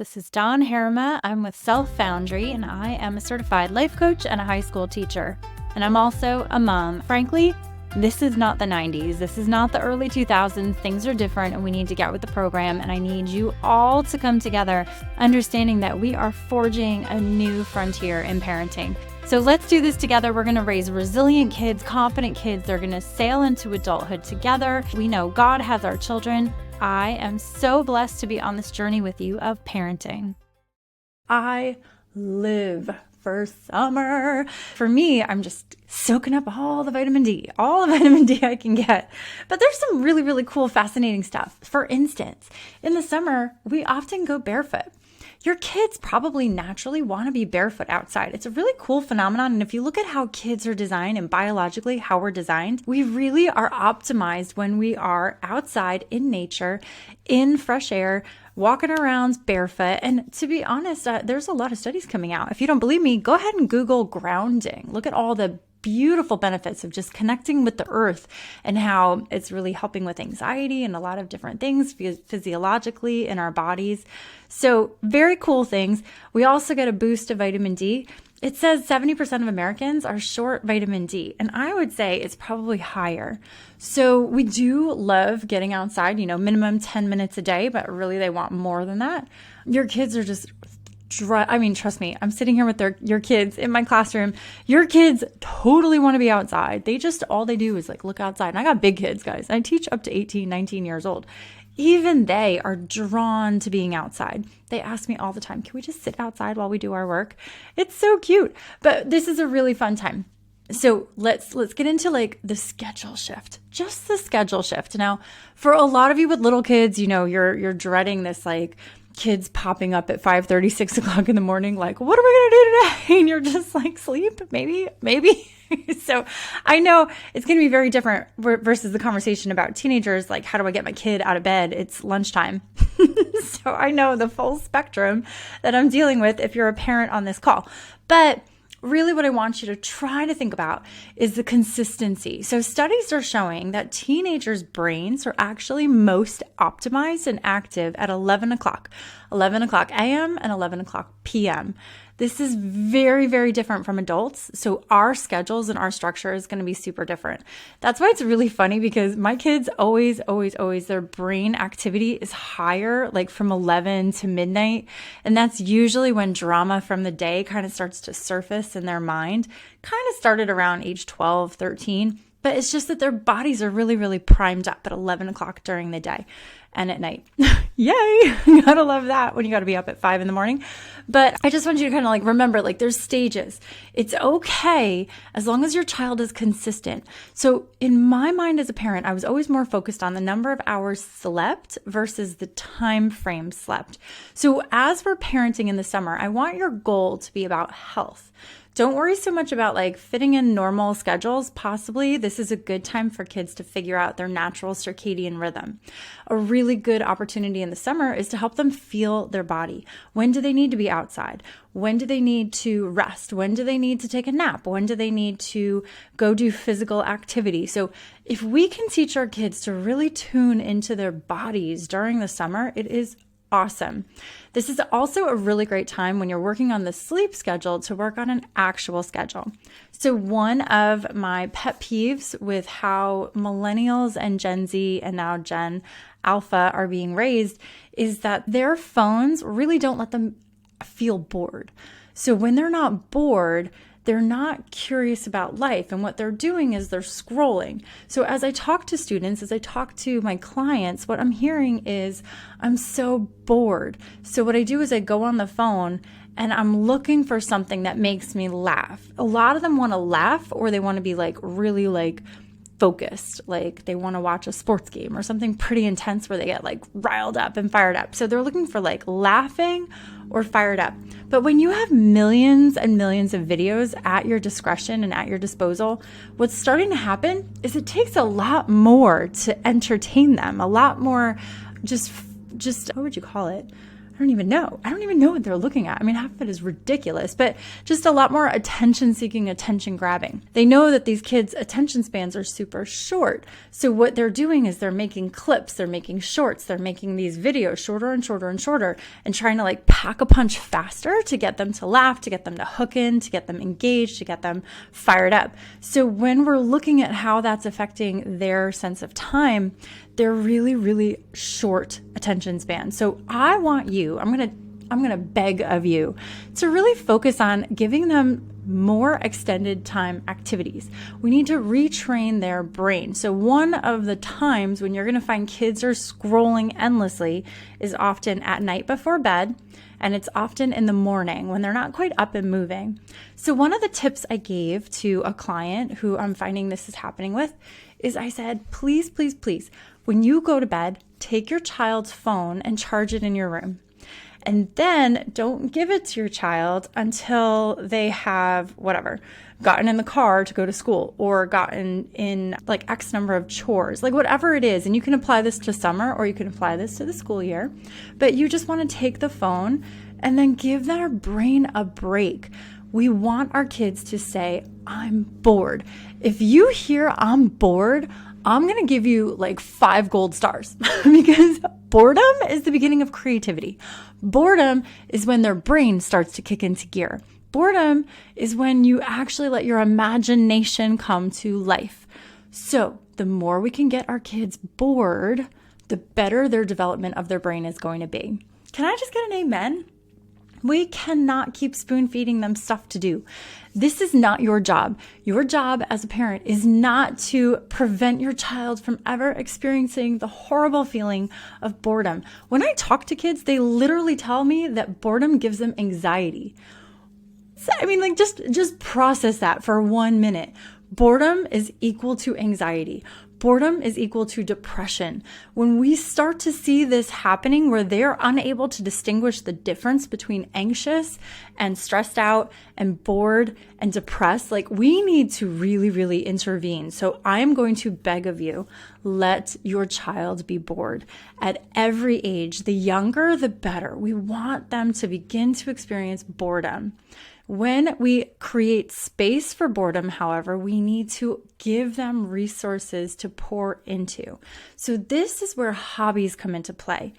This is Dawn Harima. I'm with Self Foundry, and I am a certified life coach and a high school teacher. And I'm also a mom. Frankly, this is not the 90s. This is not the early 2000s. Things are different, and we need to get with the program. And I need you all to come together, understanding that we are forging a new frontier in parenting. So let's do this together. We're going to raise resilient kids, confident kids. They're going to sail into adulthood together. We know God has our children. I am so blessed to be on this journey with you of parenting. I live for summer. For me, I'm just soaking up all the vitamin D I can get. But there's some really, really cool, fascinating stuff. For instance, in the summer, we often go barefoot. Your kids probably naturally want to be barefoot outside. It's a really cool phenomenon. And if you look at how kids are designed and biologically how we're designed, we really are optimized when we are outside in nature, in fresh air, walking around barefoot. And to be honest, there's a lot of studies coming out. If you don't believe me, go ahead and Google grounding. Look at all the beautiful benefits of just connecting with the earth and how it's really helping with anxiety and a lot of different things physiologically in our bodies. So very cool things. We also get a boost of vitamin D. It says 70% of Americans are short vitamin D, and I would say it's probably higher. So we do love getting outside, minimum 10 minutes a day, but really they want more than that. Your kids are just trust me, I'm sitting here with your kids in my classroom. Your kids totally want to be outside. All they do is look outside. And I got big kids, guys. I teach up to 18, 19 years old. Even they are drawn to being outside. They ask me all the time, can we just sit outside while we do our work? It's so cute. But this is a really fun time. So let's get into the schedule shift, just the schedule shift. Now, for a lot of you with little kids, you're dreading this kids popping up at 5:30, 6 o'clock in the morning, what are we going to do today? And you're just sleep, maybe. So I know it's going to be very different versus the conversation about teenagers, how do I get my kid out of bed? It's lunchtime. So I know the full spectrum that I'm dealing with if you're a parent on this call. But really what I want you to try to think about is the consistency. So studies are showing that teenagers' brains are actually most optimized and active at 11 o'clock a.m. and 11 o'clock p.m. This is very, very different from adults. So our schedules and our structure is going to be super different. That's why it's really funny because my kids always, their brain activity is higher, from 11 to midnight. And that's usually when drama from the day kind of starts to surface in their mind. Kind of started around age 12, 13. But it's just that their bodies are really, really primed up at 11 o'clock during the day and at night. Yay! You gotta love that when you gotta be up at 5 in the morning. But I just want you to kind of remember, there's stages. It's okay as long as your child is consistent. So in my mind as a parent, I was always more focused on the number of hours slept versus the time frame slept. So as we're parenting in the summer, I want your goal to be about health. Don't worry so much about fitting in normal schedules. Possibly this is a good time for kids to figure out their natural circadian rhythm. A really good opportunity in the summer is to help them feel their body. When do they need to be outside? When do they need to rest? When do they need to take a nap? When do they need to go do physical activity? So if we can teach our kids to really tune into their bodies during the summer, it is awesome. This is also a really great time when you're working on the sleep schedule to work on an actual schedule. So one of my pet peeves with how millennials and Gen Z and now Gen Alpha are being raised is that their phones really don't let them feel bored. So when they're not bored, they're not curious about life. And what they're doing is they're scrolling. So as I talk to students, as I talk to my clients, what I'm hearing is, I'm so bored. So what I do is I go on the phone and I'm looking for something that makes me laugh. A lot of them want to laugh or they want to be really focused. They want to watch a sports game or something pretty intense where they get riled up and fired up. So they're looking for laughing or fired up. But when you have millions and millions of videos at your discretion and at your disposal, what's starting to happen is it takes a lot more to entertain them, a lot more just what would you call it? I don't even know. I don't even know what they're looking at. I mean, half of it is ridiculous, but just a lot more attention seeking, attention grabbing. They know that these kids' attention spans are super short. So what they're doing is they're making clips, they're making shorts, they're making these videos shorter and shorter and shorter, and trying to like pack a punch faster to get them to laugh, to get them to hook in, to get them engaged, to get them fired up. So when we're looking at how that's affecting their sense of time, they're really, really short attention span. So I want you, I'm going to beg of you to really focus on giving them more extended time activities. We need to retrain their brain. So one of the times when you're going to find kids are scrolling endlessly is often at night before bed, and it's often in the morning when they're not quite up and moving. So one of the tips I gave to a client who I'm finding this is happening with is I said, please, please, please, when you go to bed, take your child's phone and charge it in your room. And then don't give it to your child until they have gotten in the car to go to school or gotten in like X number of chores, like whatever it is. And you can apply this to summer or you can apply this to the school year, but you just want to take the phone and then give their brain a break. We want our kids to say, I'm bored. If you hear I'm bored, I'm going to give you like 5 gold stars because boredom is the beginning of creativity. Boredom is when their brain starts to kick into gear. Boredom is when you actually let your imagination come to life. So the more we can get our kids bored, the better their development of their brain is going to be. Can I just get an amen? We cannot keep spoon feeding them stuff to do. This is not your job. Your job as a parent is not to prevent your child from ever experiencing the horrible feeling of boredom. When I talk to kids, they literally tell me that boredom gives them anxiety. So, I mean, like just process that for 1 minute. Boredom is equal to anxiety. Boredom is equal to depression. When we start to see this happening where they're unable to distinguish the difference between anxious and stressed out and bored and depressed, like we need to really, really intervene. So I'm going to beg of you, let your child be bored at every age. The younger, the better. We want them to begin to experience boredom. When we create space for boredom, however, we need to give them resources to pour into. So this is where hobbies come into play.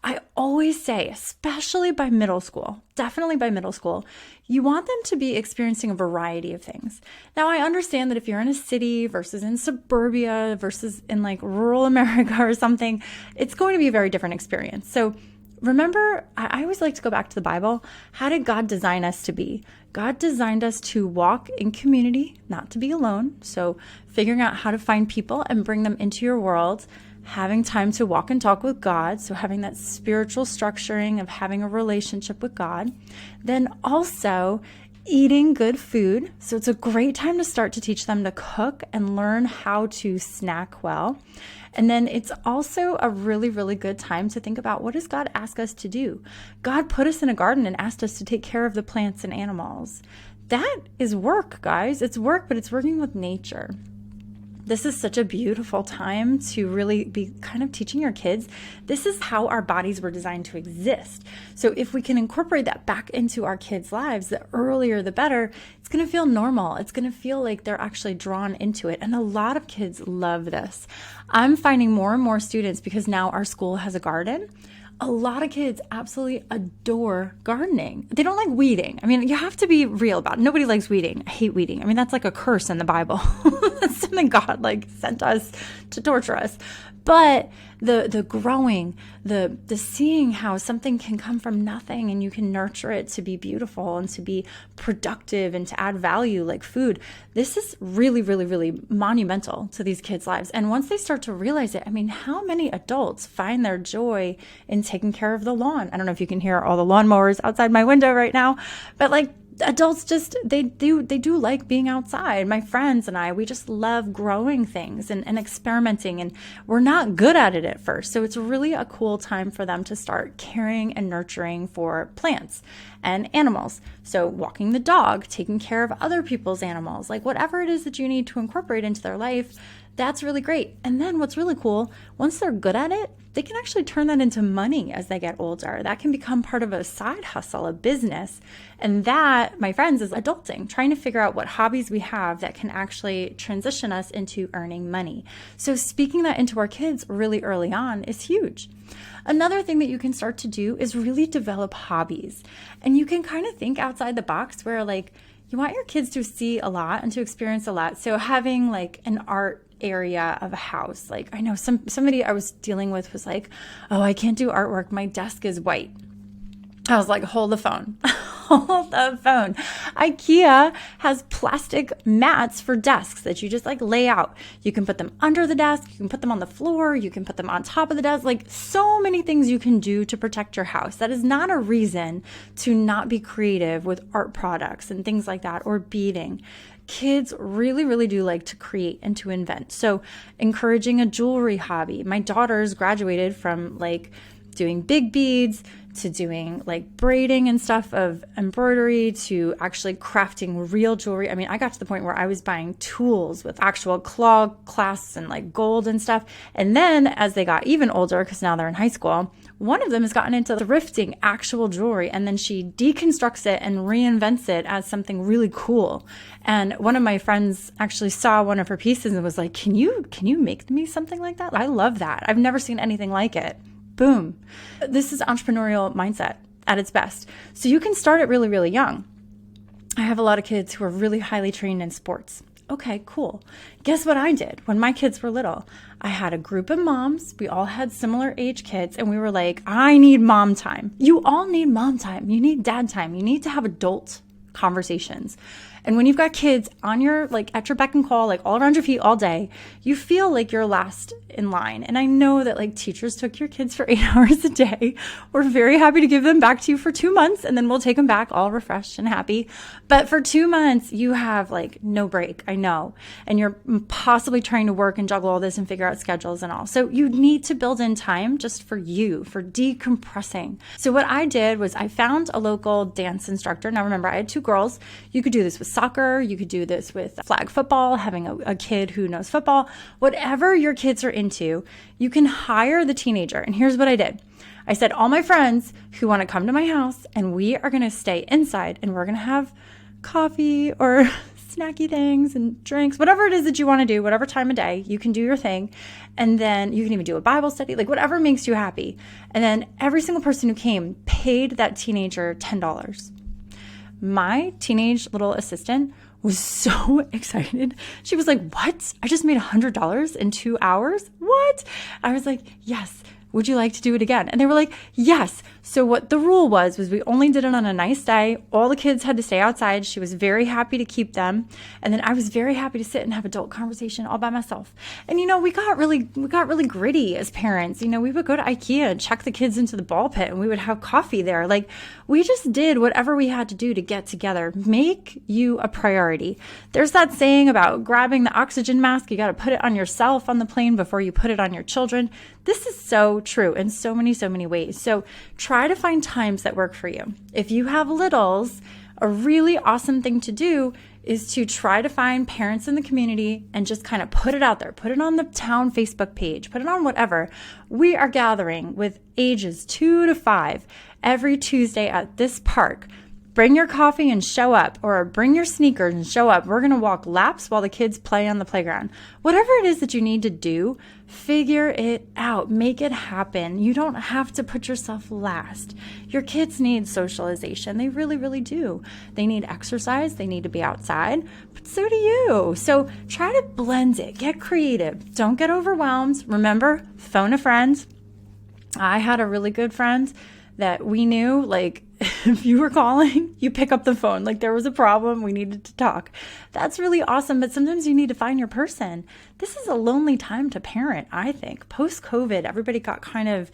I always say, especially by middle school, definitely by middle school, you want them to be experiencing a variety of things. Now, I understand that if you're in a city versus in suburbia versus in like rural America or something, it's going to be a very different experience. So remember, I always like to go back to the Bible. How did God design us to be? God designed us to walk in community, not to be alone. So figuring out how to find people and bring them into your world, having time to walk and talk with God. So having that spiritual structuring of having a relationship with God. Then also eating good food. So it's a great time to start to teach them to cook and learn how to snack well. And then it's also a really, really good time to think about, what does God ask us to do? God put us in a garden and asked us to take care of the plants and animals. That is work, guys. It's work, but it's working with nature. This is such a beautiful time to really be kind of teaching your kids, this is how our bodies were designed to exist. So if we can incorporate that back into our kids' lives, the earlier the better, it's going to feel normal. It's going to feel like they're actually drawn into it. And a lot of kids love this. I'm finding more and more students, because now our school has a garden. A lot of kids absolutely adore gardening. They don't like weeding. I mean, you have to be real about it. Nobody likes weeding. I hate weeding. I mean, that's like a curse in the Bible. That's something God sent us to torture us. But the growing, the seeing how something can come from nothing and you can nurture it to be beautiful and to be productive and to add value like food, this is really, really, really monumental to these kids' lives. And once they start to realize it, I mean, how many adults find their joy in taking care of the lawn? I don't know if you can hear all the lawnmowers outside my window right now, but adults just, they do like being outside. My friends and I, we just love growing things and experimenting, and we're not good at it at first. So it's really a cool time for them to start caring and nurturing for plants and animals. So walking the dog, taking care of other people's animals, like whatever it is that you need to incorporate into their life, That's really great. And then what's really cool, once they're good at it, they can actually turn that into money as they get older. That can become part of a side hustle, a business. And that, my friends, is adulting, trying to figure out what hobbies we have that can actually transition us into earning money. So speaking that into our kids really early on is huge. Another thing that you can start to do is really develop hobbies. And you can kind of think outside the box where like you want your kids to see a lot and to experience a lot. So having like an art area of a house. Like I know somebody I was dealing with was like, oh, I can't do artwork. My desk is white. I was like, hold the phone. Hold the phone. IKEA has plastic mats for desks that you just like lay out. You can put them under the desk. You can put them on the floor. You can put them on top of the desk. Like so many things you can do to protect your house. That is not a reason to not be creative with art products and things like that, or beading. Kids really, really do like to create and to invent. So encouraging a jewelry hobby. My daughters graduated from like doing big beads to doing like braiding and stuff of embroidery to actually crafting real jewelry. I mean, I got to the point where I was buying tools with actual claw clasps and like gold and stuff. And then as they got even older, because now they're in high school, one of them has gotten into thrifting actual jewelry, and then she deconstructs it and reinvents it as something really cool. And one of my friends actually saw one of her pieces and was like, can you make me something like that? I love that. I've never seen anything like it. Boom. This is entrepreneurial mindset at its best. So you can start it really, really young. I have a lot of kids who are really highly trained in sports. Okay, cool. Guess what I did when my kids were little? I had a group of moms. We all had similar age kids, and we were like, I need mom time. You all need mom time. You need dad time. You need to have adult conversations. And when you've got kids on your, like at your beck and call, like all around your feet all day, you feel like you're last in line. And I know that like teachers took your kids for 8 hours a day. We're very happy to give them back to you for 2 months, and then we'll take them back all refreshed and happy. But for 2 months, you have like no break. I know. And you're possibly trying to work and juggle all this and figure out schedules and all. So you need to build in time just for you, for decompressing. So what I did was I found a local dance instructor. Now remember, I had 2 girls. You could do this with soccer. You could do this with flag football, having a kid who knows football. Whatever your kids are into, you can hire the teenager. And here's what I did. I said, all my friends who want to come to my house, and we are going to stay inside, and we're going to have coffee or snacky things and drinks, whatever it is that you want to do, whatever time of day, you can do your thing. And then you can even do a Bible study, like whatever makes you happy. And then every single person who came paid that teenager $10. My teenage little assistant was so excited. She was like, what? I just made $100 in 2 hours? What? I was like, yes. Would you like to do it again? And they were like, yes. So what the rule was we only did it on a nice day. All the kids had to stay outside. She was very happy to keep them. And then I was very happy to sit and have adult conversation all by myself. And, we got really gritty as parents. We would go to IKEA and check the kids into the ball pit, and we would have coffee there. Like we just did whatever we had to do to get together. Make you a priority. There's that saying about grabbing the oxygen mask. You got to put it on yourself on the plane before you put it on your children. This is so true in so many ways. So try to find times that work for you. If you have littles, a really awesome thing to do is to try to find parents in the community and just kind of put it out there. Put it on the town Facebook page. Put it on whatever. We are gathering with ages 2 to 5 every Tuesday at this park. Bring your coffee and show up, or bring your sneakers and show up. We're going to walk laps while the kids play on the playground. Whatever it is that you need to do, figure it out. Make it happen. You don't have to put yourself last. Your kids need socialization. They really, really do. They need exercise. They need to be outside, but so do you. So try to blend it. Get creative. Don't get overwhelmed. Remember, phone a friend. I had a really good friend that we knew, like, if you were calling, you pick up the phone. Like there was a problem, we needed to talk. That's really awesome, but sometimes you need to find your person. This is a lonely time to parent, I think. Post-COVID, everybody got kind of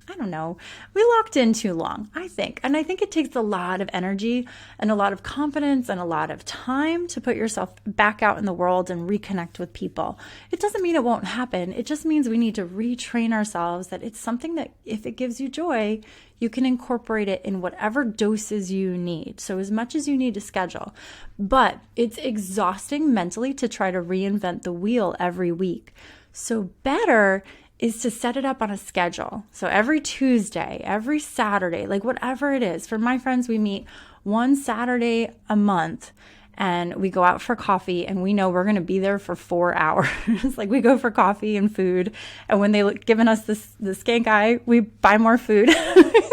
I don't know, we locked in too long, I think. And I think it takes a lot of energy and a lot of confidence and a lot of time to put yourself back out in the world and reconnect with people. It doesn't mean it won't happen. It just means we need to retrain ourselves that it's something that if it gives you joy, you can incorporate it in whatever doses you need. So as much as you need to schedule. But it's exhausting mentally to try to reinvent the wheel every week. So better is to set it up on a schedule. So every Tuesday, every Saturday, like whatever it is. For my friends, we meet one Saturday a month and we go out for coffee and we know we're going to be there for 4 hours. Like we go for coffee and food. And when they given us the skank eye, we buy more food.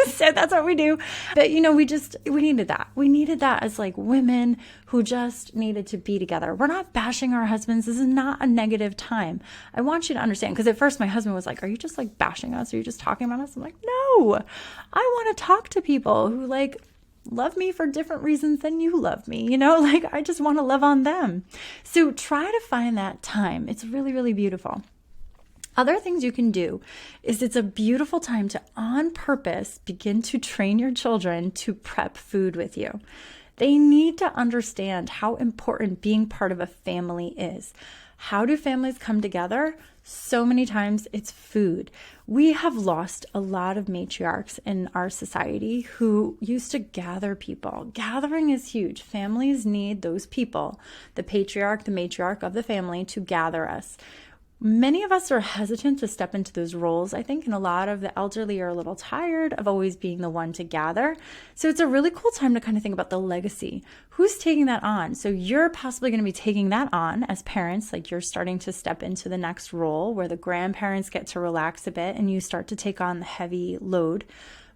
So that's what we do. But we needed that. We needed that as like women who just needed to be together. We're not bashing our husbands. This is not a negative time. I want you to understand, because at first my husband was like, are you just like bashing us? Are you just talking about us? I'm like, no, I want to talk to people who like love me for different reasons than you love me. Like I just want to love on them. So try to find that time. It's really, really beautiful. Other things you can do is it's a beautiful time to, on purpose, begin to train your children to prep food with you. They need to understand how important being part of a family is. How do families come together? So many times it's food. We have lost a lot of matriarchs in our society who used to gather people. Gathering is huge. Families need those people, the patriarch, the matriarch of the family, to gather us. Many of us are hesitant to step into those roles, I think, and a lot of the elderly are a little tired of always being the one to gather. So it's a really cool time to kind of think about the legacy. Who's taking that on? So you're possibly going to be taking that on as parents, like you're starting to step into the next role where the grandparents get to relax a bit and you start to take on the heavy load.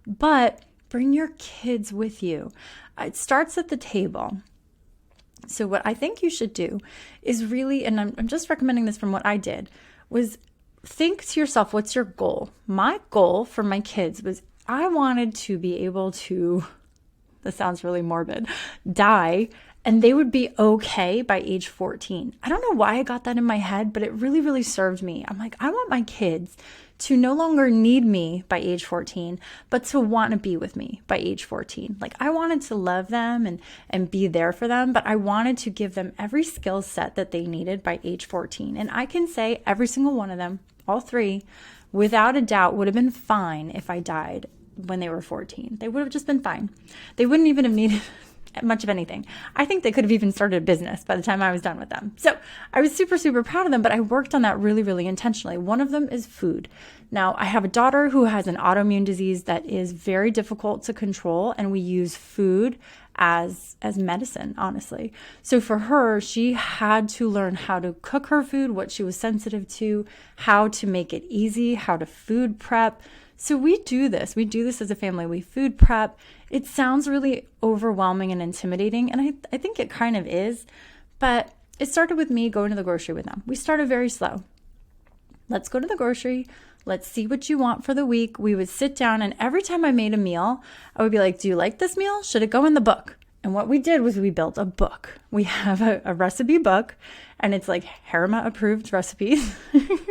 But bring your kids with you. It starts at the table. So what I think you should do is really, and I'm just recommending this from what I did, was think to yourself, what's your goal? My goal for my kids was I wanted to be able to, this sounds really morbid, die, and they would be okay by age 14. I don't know why I got that in my head, but it really, really served me. I'm like, I want my kids to no longer need me by age 14, but to want to be with me by age 14. Like I wanted to love them and be there for them, but I wanted to give them every skill set that they needed by age 14. And I can say every single one of them, all three, without a doubt would have been fine if I died when they were 14. They would have just been fine. They wouldn't even have needed much of anything. I think they could have even started a business by the time I was done with them. So I was super, super proud of them, but I worked on that really, really intentionally. One of them is food. Now, I have a daughter who has an autoimmune disease that is very difficult to control, and we use food as medicine, honestly. So for her, she had to learn how to cook her food, what she was sensitive to, how to make it easy, how to food prep. So we do this as a family. We food prep. It sounds really overwhelming and intimidating, and I think it kind of is, but it started with me going to the grocery with them. We started very slow. Let's go to the grocery. Let's see what you want for the week. We would sit down, and every time I made a meal, I would be like, do you like this meal? Should it go in the book? And what we did was we built a book. We have a recipe book, and it's like Harima approved recipes.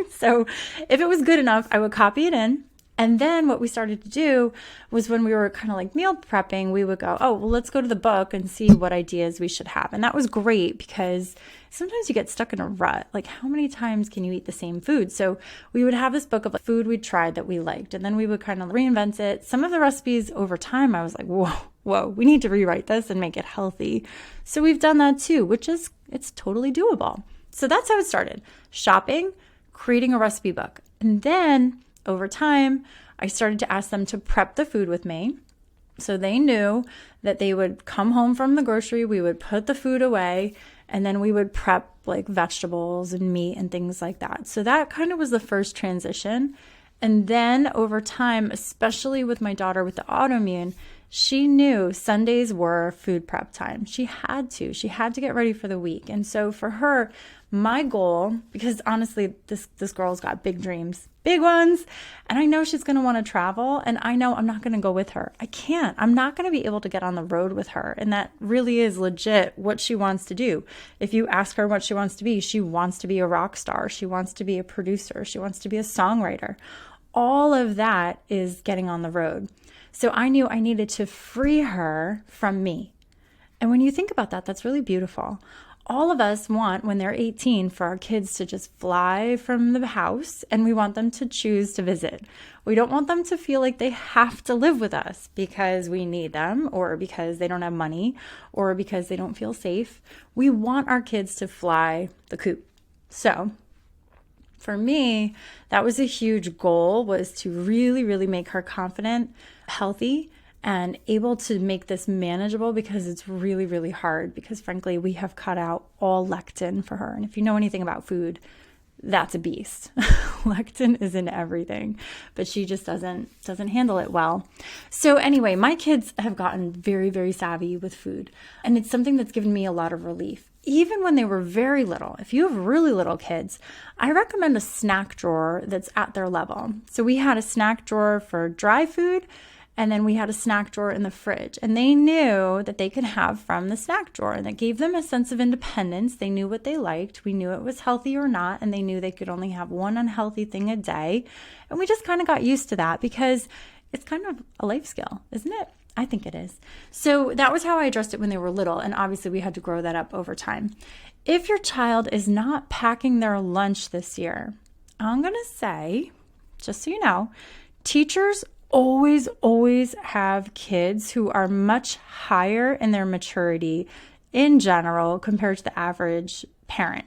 So if it was good enough, I would copy it in. And then what we started to do was when we were kind of like meal prepping, we would go, oh, well, let's go to the book and see what ideas we should have. And that was great because sometimes you get stuck in a rut. Like how many times can you eat the same food? So we would have this book of food we'd tried that we liked. And then we would kind of reinvent it. Some of the recipes over time, I was like, whoa, we need to rewrite this and make it healthy. So we've done that too, it's totally doable. So that's how it started. Shopping, creating a recipe book. And then over time, I started to ask them to prep the food with me. So they knew that they would come home from the grocery, we would put the food away, and then we would prep like vegetables and meat and things like that. So that kind of was the first transition. And then over time, especially with my daughter with the autoimmune, she knew Sundays were food prep time. She had to get ready for the week. And so for her, my goal, because honestly, this girl's got big dreams, big ones, and I know she's going to want to travel, and I know I'm not going to go with her. I'm not going to be able to get on the road with her. And that really is legit what she wants to do. If you ask her what she wants to be a rock star. She wants to be a producer. She wants to be a songwriter. all of that is getting on the road. So I knew I needed to free her from me. And when you think about that, that's really beautiful. All of us want, when they're 18, for our kids to just fly from the house, and we want them to choose to visit. We don't want them to feel like they have to live with us because we need them, or because they don't have money, or because they don't feel safe. We want our kids to fly the coop. So for me, that was a huge goal, was to really, really make her confident, healthy, and able to make this manageable, because it's really, really hard, because frankly, we have cut out all lectin for her. And if you know anything about food, that's a beast. Lectin is in everything, but she just doesn't handle it well. So anyway, my kids have gotten very, very savvy with food, and it's something that's given me a lot of relief. Even when they were very little, if you have really little kids, I recommend a snack drawer that's at their level. So we had a snack drawer for dry food, and then we had a snack drawer in the fridge, and they knew that they could have from the snack drawer, and that gave them a sense of independence. They knew what they liked. We knew it was healthy or not, and they knew they could only have one unhealthy thing a day. And we just kind of got used to that, because it's kind of a life skill, isn't it? I think it is. So that was how I addressed it when they were little, and obviously we had to grow that up over time. If your child is not packing their lunch this year, I'm going to say, just so you know, teachers always have kids who are much higher in their maturity in general compared to the average parent.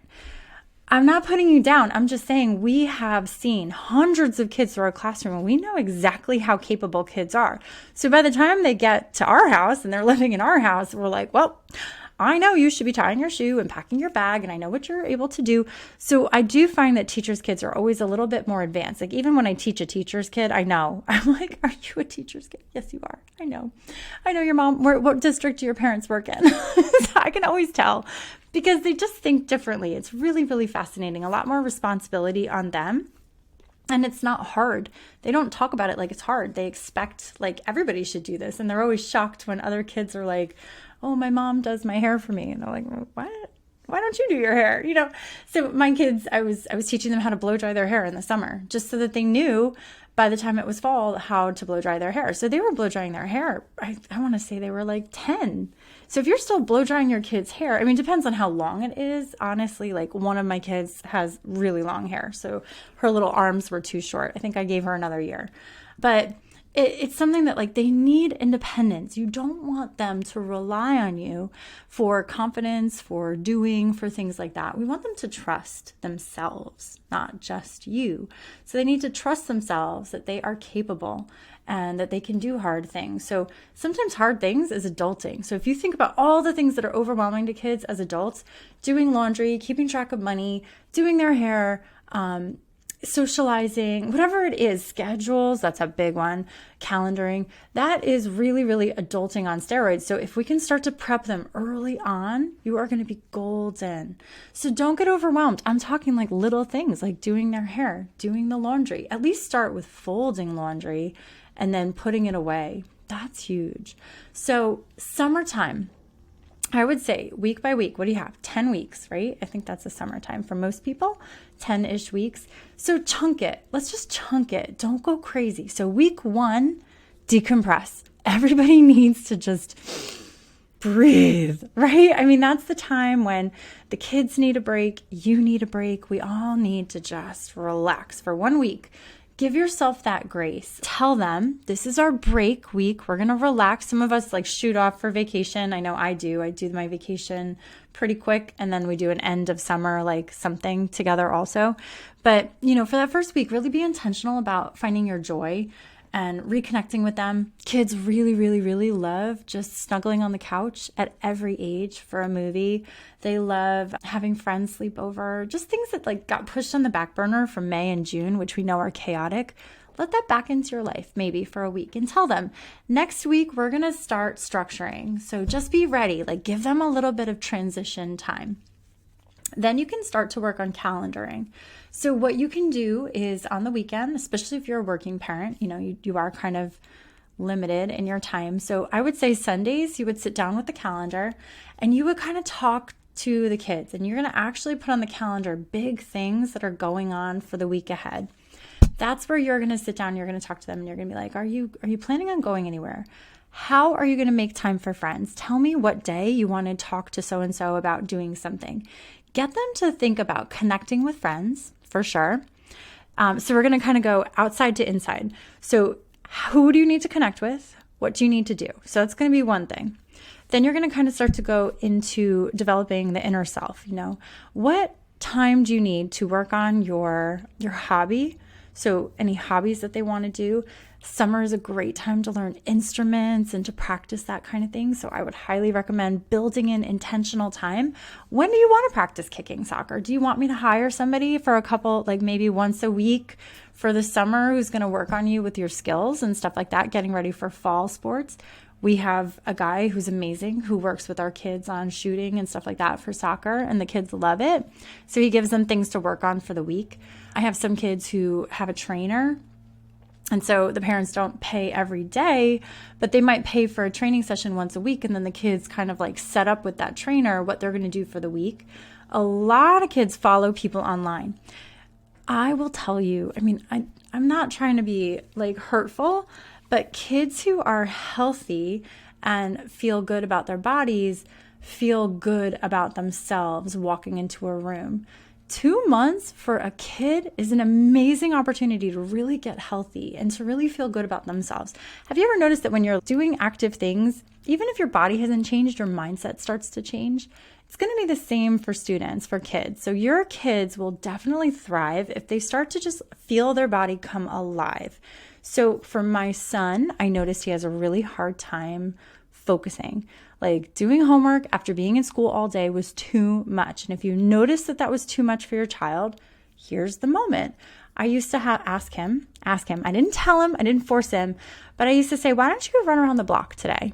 I'm not putting you down. I'm just saying we have seen hundreds of kids through our classroom, and we know exactly how capable kids are. So by the time they get to our house and they're living in our house, we're like, well, I know you should be tying your shoe and packing your bag, and I know what you're able to do. So I do find that teachers' kids are always a little bit more advanced. Like even when I teach a teacher's kid, I know. I'm like, are you a teacher's kid? Yes, you are. I know your mom. What district do your parents work in? So I can always tell, because they just think differently. It's really, really fascinating. A lot more responsibility on them. And it's not hard. They don't talk about it like it's hard. They expect like everybody should do this. And they're always shocked when other kids are like, oh, my mom does my hair for me. And they're like, what? Why don't you do your hair? So my kids, I was teaching them how to blow dry their hair in the summer, just so that they knew by the time it was fall how to blow dry their hair. So they were blow drying their hair. I want to say they were like 10. So if you're still blow drying your kid's hair, I mean, it depends on how long it is. Honestly, like one of my kids has really long hair. So her little arms were too short. I think I gave her another year. But it's something that like they need independence. You don't want them to rely on you for confidence, for doing, for things like that. We want them to trust themselves, not just you. So they need to trust themselves that they are capable and that they can do hard things. So sometimes hard things is adulting. So if you think about all the things that are overwhelming to kids as adults, doing laundry, keeping track of money, doing their hair, socializing, whatever it is, schedules, that's a big one, calendaring, that is really, really adulting on steroids. So if we can start to prep them early on, you are going to be golden. So don't get overwhelmed. I'm talking like little things like doing their hair, doing the laundry. At least start with folding laundry and then putting it away. That's huge. So summertime, I would say week by week, what do you have? 10 weeks, right? I think that's the summertime for most people, 10-ish weeks. So chunk it. Let's just chunk it. Don't go crazy. So week 1, decompress. Everybody needs to just breathe, right? I mean, that's the time when the kids need a break. You need a break. We all need to just relax for 1 week. Give yourself that grace. Tell them, this is our break week. We're going to relax. Some of us like shoot off for vacation. I know I do. I do my vacation pretty quick. And then we do an end of summer, like something together also. But, for that first week, really be intentional about finding your joy and reconnecting with them. Kids really, really, really love just snuggling on the couch at every age for a movie. They love having friends sleep over, just things that like got pushed on the back burner from May and June, which we know are chaotic. Let that back into your life, maybe for a week, and tell them, next week, we're going to start structuring. So just be ready, like give them a little bit of transition time. Then you can start to work on calendaring. So what you can do is on the weekend, especially if you're a working parent, you are kind of limited in your time. So I would say Sundays, you would sit down with the calendar and you would kind of talk to the kids, and you're going to actually put on the calendar big things that are going on for the week ahead. That's where you're going to sit down, you're going to talk to them, and you're going to be like, are you planning on going anywhere? How are you going to make time for friends? Tell me what day you want to talk to so-and-so about doing something. Get them to think about connecting with friends, for sure. So we're going to kind of go outside to inside. So who do you need to connect with? What do you need to do? So that's going to be one thing. Then you're going to kind of start to go into developing the inner self. What time do you need to work on your hobby? So any hobbies that they want to do. Summer is a great time to learn instruments and to practice that kind of thing. So I would highly recommend building in intentional time. When do you want to practice kicking soccer? Do you want me to hire somebody for a couple, like maybe once a week for the summer, who's going to work on you with your skills and stuff like that, getting ready for fall sports? We have a guy who's amazing who works with our kids on shooting and stuff like that for soccer, and the kids love it. So he gives them things to work on for the week. I have some kids who have a trainer, and so the parents don't pay every day, but they might pay for a training session once a week, and then the kids kind of like set up with that trainer what they're going to do for the week. A lot of kids follow people online. I will tell you, I'm not trying to be like hurtful, but kids who are healthy and feel good about their bodies feel good about themselves walking into a room. 2 months for a kid is an amazing opportunity to really get healthy and to really feel good about themselves. Have you ever noticed that when you're doing active things, even if your body hasn't changed, your mindset starts to change? It's going to be the same for students, for kids. So your kids will definitely thrive if they start to just feel their body come alive. So for my son, I noticed he has a really hard time focusing. Like doing homework after being in school all day was too much. And if you notice that that was too much for your child, here's the moment. I used to ask him. I didn't tell him, I didn't force him, but I used to say, why don't you go run around the block today?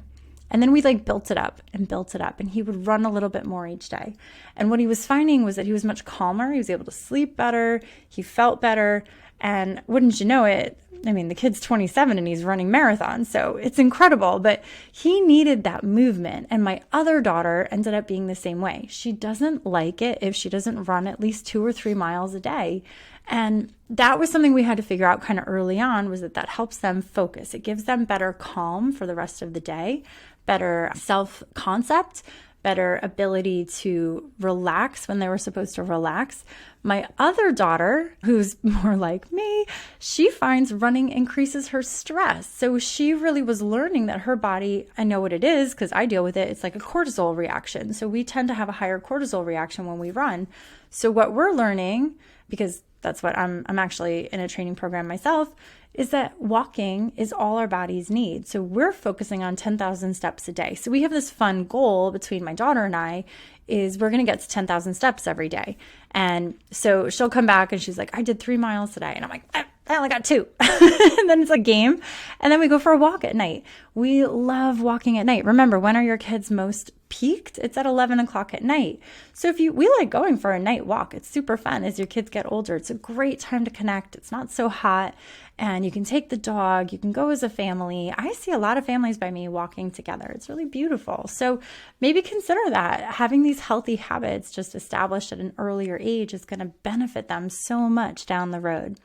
And then we built it up, and he would run a little bit more each day. And what he was finding was that he was much calmer. He was able to sleep better. He felt better. And wouldn't you know it, the kid's 27 and he's running marathons, so it's incredible, but he needed that movement. And my other daughter ended up being the same way. She doesn't like it if she doesn't run at least 2 or 3 miles a day. And that was something we had to figure out kind of early on, was that helps them focus. It gives them better calm for the rest of the day, better self-concept, better ability to relax when they were supposed to relax. My other daughter, who's more like me, she finds running increases her stress. So she really was learning that her body, I know what it is because I deal with it, it's like a cortisol reaction. So we tend to have a higher cortisol reaction when we run. So what we're learning, because that's what I'm actually in a training program myself, is that walking is all our bodies need. So we're focusing on 10,000 steps a day. So we have this fun goal between my daughter and I, is we're going to get to 10,000 steps every day. And so she'll come back and she's like, I did 3 miles today. And I'm like, I only got 2. And then it's a game. And then we go for a walk at night. We love walking at night. Remember, when are your kids most peaked? It's at 11 o'clock at night. So we like going for a night walk. It's super fun as your kids get older. It's a great time to connect. It's not so hot. And you can take the dog. You can go as a family. I see a lot of families by me walking together. It's really beautiful. So maybe consider that. Having these healthy habits just established at an earlier age is going to benefit them so much down the road.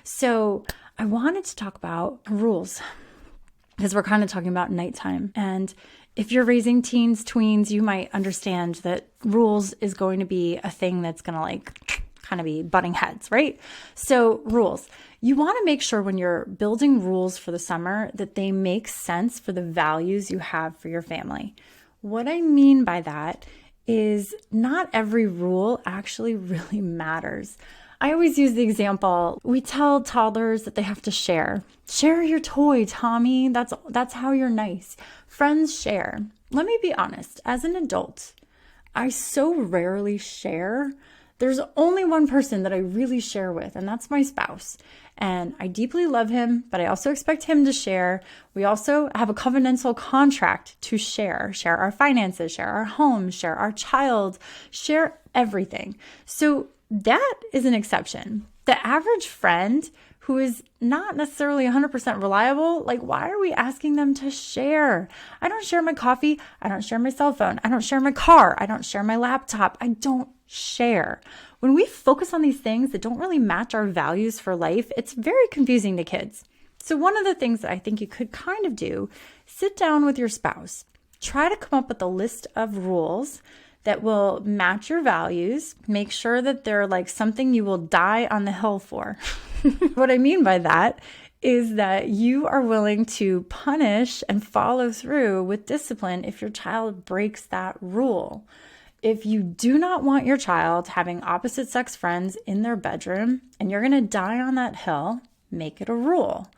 So I wanted to talk about rules, because we're kind of talking about nighttime. And if you're raising teens, tweens, you might understand that rules is going to be a thing that's going to kind of be butting heads, right? So rules. You want to make sure when you're building rules for the summer that they make sense for the values you have for your family. What I mean by that is not every rule actually really matters. I always use the example, we tell toddlers that they have to share. Share your toy, Tommy. That's how you're nice. Friends share. Let me be honest, as an adult, I so rarely share. There's only one person that I really share with, and that's my spouse. And I deeply love him, but I also expect him to share. We also have a covenantal contract to share our finances, share our home, share our child, share everything. So that is an exception. The average friend who is not necessarily 100% reliable, why are we asking them to share? I don't share my coffee. I don't share my cell phone. I don't share my car. I don't share my laptop. I don't share. when we focus on these things that don't really match our values for life, it's very confusing to kids. So one of the things that I think you could kind of do, sit down with your spouse, try to come up with a list of rules that will match your values. Make sure that they're like something you will die on the hill for. What I mean by that is that you are willing to punish and follow through with discipline if your child breaks that rule. If you do not want your child having opposite sex friends in their bedroom and you're going to die on that hill, make it a rule.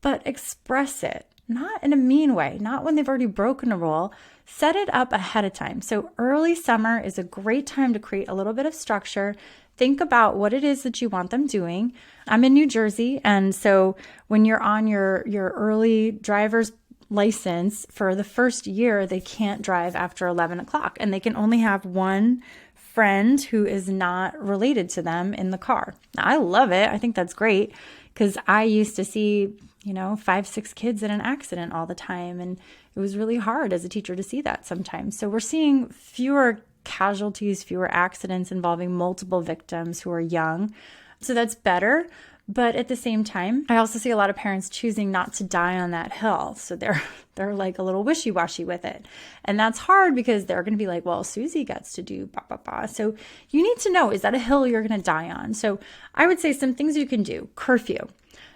But express it, not in a mean way, not when they've already broken a rule. Set it up ahead of time. So early summer is a great time to create a little bit of structure. Think about what it is that you want them doing. I'm in New Jersey, and so when you're on your early driver's license for the first year, they can't drive after 11 o'clock, and they can only have one friend who is not related to them in the car. Now, I love it. I think that's great because I used to see 5, 6 kids in an accident all the time. And it was really hard as a teacher to see that sometimes. So we're seeing fewer casualties, fewer accidents involving multiple victims who are young. So that's better. But at the same time, I also see a lot of parents choosing not to die on that hill. So they're like a little wishy-washy with it. And that's hard because they're going to be like, well, Susie gets to do blah, blah, blah. So you need to know, is that a hill you're going to die on? So I would say some things you can do. Curfew.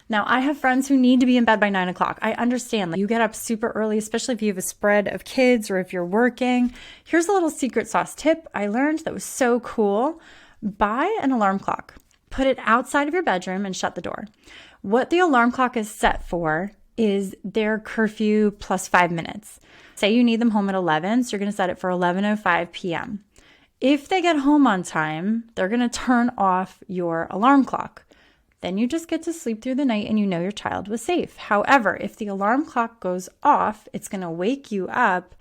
Now, I have friends who need to be in bed by 9 o'clock. I understand. Like, you get up super early, especially if you have a spread of kids or if you're working. Here's a little secret sauce tip I learned that was so cool. Buy an alarm clock. Put it outside of your bedroom and shut the door. What the alarm clock is set for is their curfew plus 5 minutes. Say you need them home at 11, so you're going to set it for 11:05 p.m. If they get home on time, they're going to turn off your alarm clock. Then you just get to sleep through the night and you know your child was safe. However, if the alarm clock goes off, it's going to wake you up.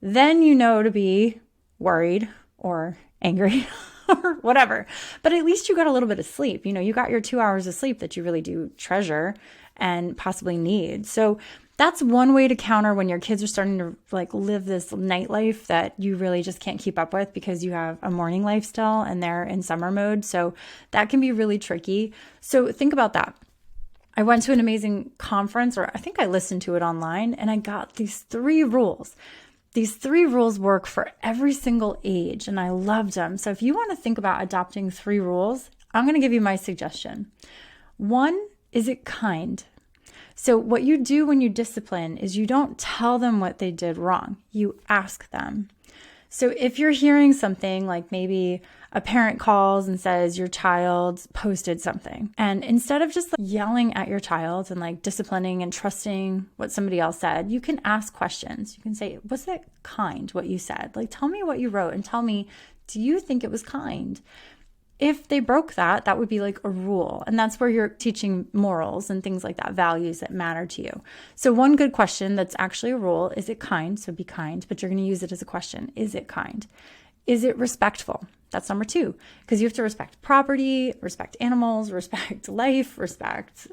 Then you know to be worried or angry or whatever. But at least you got a little bit of sleep. You got your 2 hours of sleep that you really do treasure and possibly need. So that's one way to counter when your kids are starting to live this nightlife that you really just can't keep up with because you have a morning life still and they're in summer mode. So that can be really tricky. So think about that. I went to an amazing conference, or I think I listened to it online, and I got these 3 rules. These 3 rules work for every single age, and I loved them. So if you want to think about adopting 3 rules, I'm going to give you my suggestion. 1, is it kind? So what you do when you discipline is you don't tell them what they did wrong. You ask them. So if you're hearing something like maybe a parent calls and says your child posted something, and instead of just yelling at your child and disciplining and trusting what somebody else said, you can ask questions. You can say, was it kind what you said? Tell me what you wrote and tell me, do you think it was kind? If they broke that, that would be a rule. And that's where you're teaching morals and things like that, values that matter to you. So one good question that's actually a rule, is it kind? So be kind, but you're going to use it as a question. Is it kind? Is it respectful? That's number 2, because you have to respect property, respect animals, respect life, respect,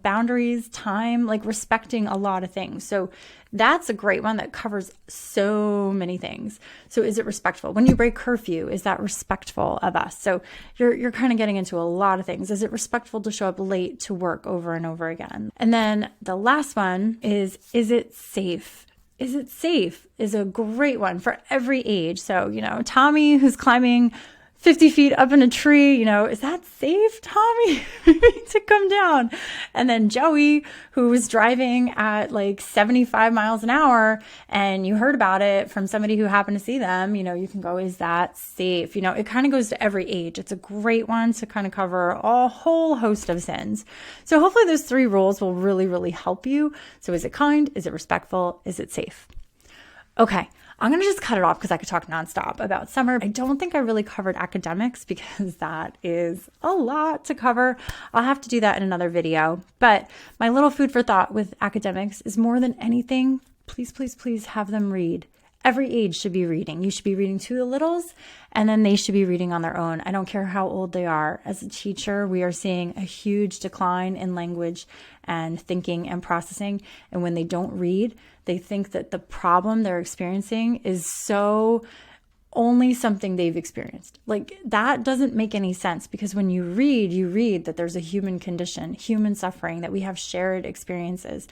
boundaries, time, respecting a lot of things. So that's a great one that covers so many things. So is it respectful? When you break curfew, is that respectful of us? So you're kind of getting into a lot of things. Is it respectful to show up late to work over and over again? And then the last one is it safe? Is it safe is a great one for every age. So, Tommy who's climbing 50 feet up in a tree, is that safe, Tommy, to come down? And then Joey, who was driving at 75 miles an hour, and you heard about it from somebody who happened to see them, you can go, is that safe? It kind of goes to every age. It's a great one to kind of cover a whole host of sins. So hopefully those 3 rules will really, really help you. So is it kind? Is it respectful? Is it safe? Okay. I'm going to just cut it off because I could talk nonstop about summer. I don't think I really covered academics because that is a lot to cover. I'll have to do that in another video. But my little food for thought with academics is more than anything, please, please, please have them read. Every age should be reading. You should be reading to the littles, and then they should be reading on their own. I don't care how old they are. As a teacher, we are seeing a huge decline in language and thinking and processing. And when they don't read, they think that the problem they're experiencing is so only something they've experienced. Like, that doesn't make any sense, because when you read that there's a human condition, human suffering, that we have shared experiences.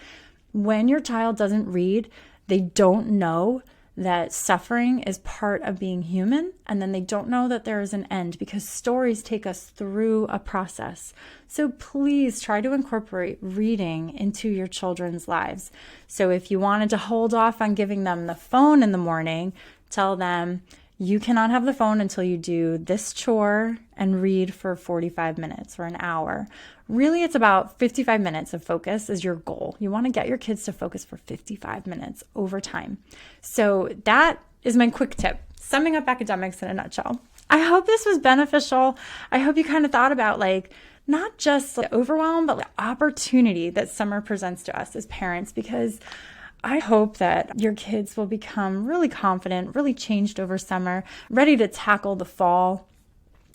When your child doesn't read, they don't know that suffering is part of being human, and then they don't know that there is an end, because stories take us through a process. So please try to incorporate reading into your children's lives. So if you wanted to hold off on giving them the phone in the morning, tell them, you cannot have the phone until you do this chore and read for 45 minutes or an hour. Really, it's about 55 minutes of focus is your goal. You want to get your kids to focus for 55 minutes over time. So that is my quick tip, summing up academics in a nutshell. I hope this was beneficial. I hope you kind of thought about not just the overwhelm, but the opportunity that summer presents to us as parents, because I hope that your kids will become really confident, really changed over summer, ready to tackle the fall,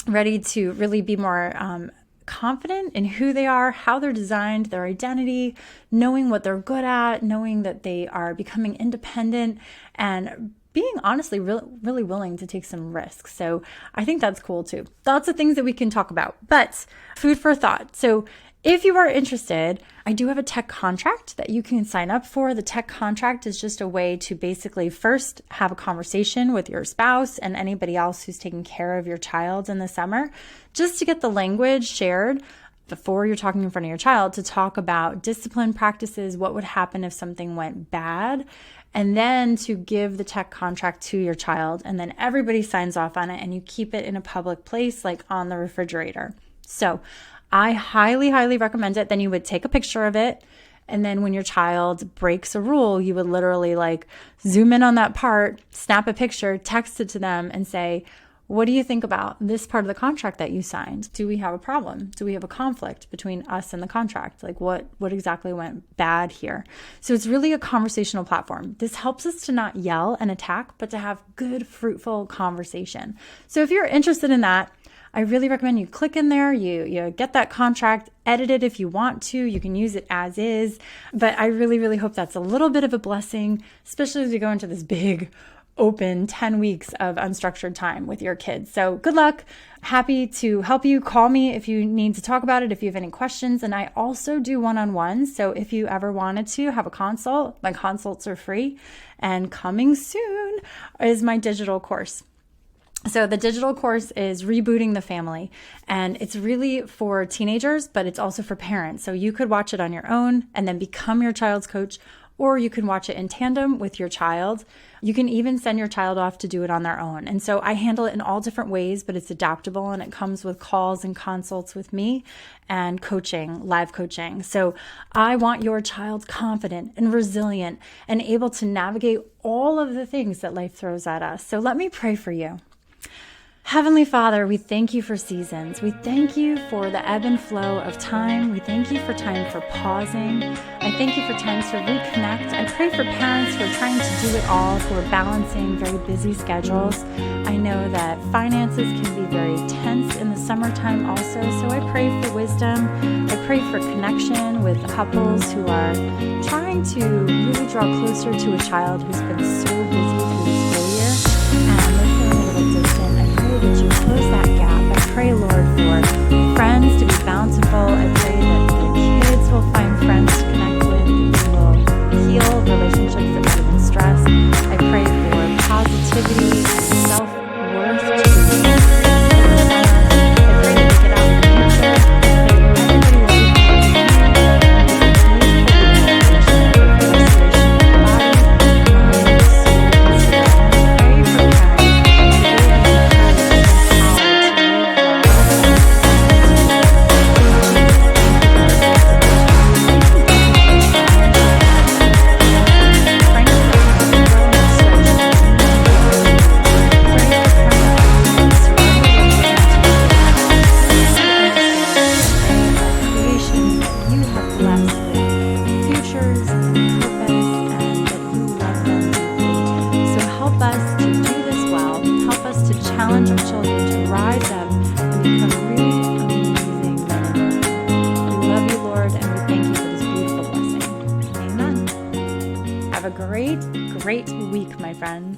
ready to really be more confident in who they are, how they're designed, their identity, knowing what they're good at, knowing that they are becoming independent, and being honestly really willing to take some risks. So I think that's cool too. Lots of things that we can talk about, but food for thought. So if you are interested, I do have a tech contract that you can sign up for. The tech contract is just a way to basically first have a conversation with your spouse and anybody else who's taking care of your child in the summer, just to get the language shared before you're talking in front of your child, to talk about discipline practices, what would happen if something went bad, and then to give the tech contract to your child. And then everybody signs off on it, and you keep it in a public place, like on the refrigerator. So I highly recommend it. Then you would take a picture of it. And then when your child breaks a rule, you would literally zoom in on that part, snap a picture, text it to them and say, what do you think about this part of the contract that you signed? Do we have a problem? Do we have a conflict between us and the contract? What exactly went bad here? So it's really a conversational platform. This helps us to not yell and attack, but to have good, fruitful conversation. So if you're interested in that, I really recommend you click in there, you get that contract, edit it if you want to, you can use it as is, but I really hope that's a little bit of a blessing, especially as we go into this big open 10 weeks of unstructured time with your kids. So good luck. Happy to help you. Call me if you need to talk about it, if you have any questions. And I also do one-on-ones. So if you ever wanted to have a consult, my consults are free. And coming soon is my digital course. So the digital course is Rebooting the Family, and it's really for teenagers, but it's also for parents. So you could watch it on your own and then become your child's coach, or you can watch it in tandem with your child. You can even send your child off to do it on their own. And so I handle it in all different ways, but it's adaptable, and it comes with calls and consults with me and coaching, live coaching. So I want your child confident and resilient and able to navigate all of the things that life throws at us. So let me pray for you. Heavenly Father, we thank you for seasons. We thank you for the ebb and flow of time. We thank you for time for pausing. I thank you for times to reconnect. I pray for parents who are trying to do it all, who are balancing very busy schedules. I know that finances can be very tense in the summertime also, so I pray for wisdom. I pray for connection with couples who are trying to really draw closer to a child who's been so busy through the school year and they're feeling a little distant. That you close that gap. I pray, Lord, for friends to be bountiful. I pray that the kids will find friends to connect with, that you will heal relationships that have been stressed. I pray for positivity and self-worth to be increased in the summer. I pray that they get out in nature, that everybody will be challenge our children to rise up and become really amazing men and women. We love you, Lord, and we thank you for this beautiful blessing. Amen. Have a great week, my friends.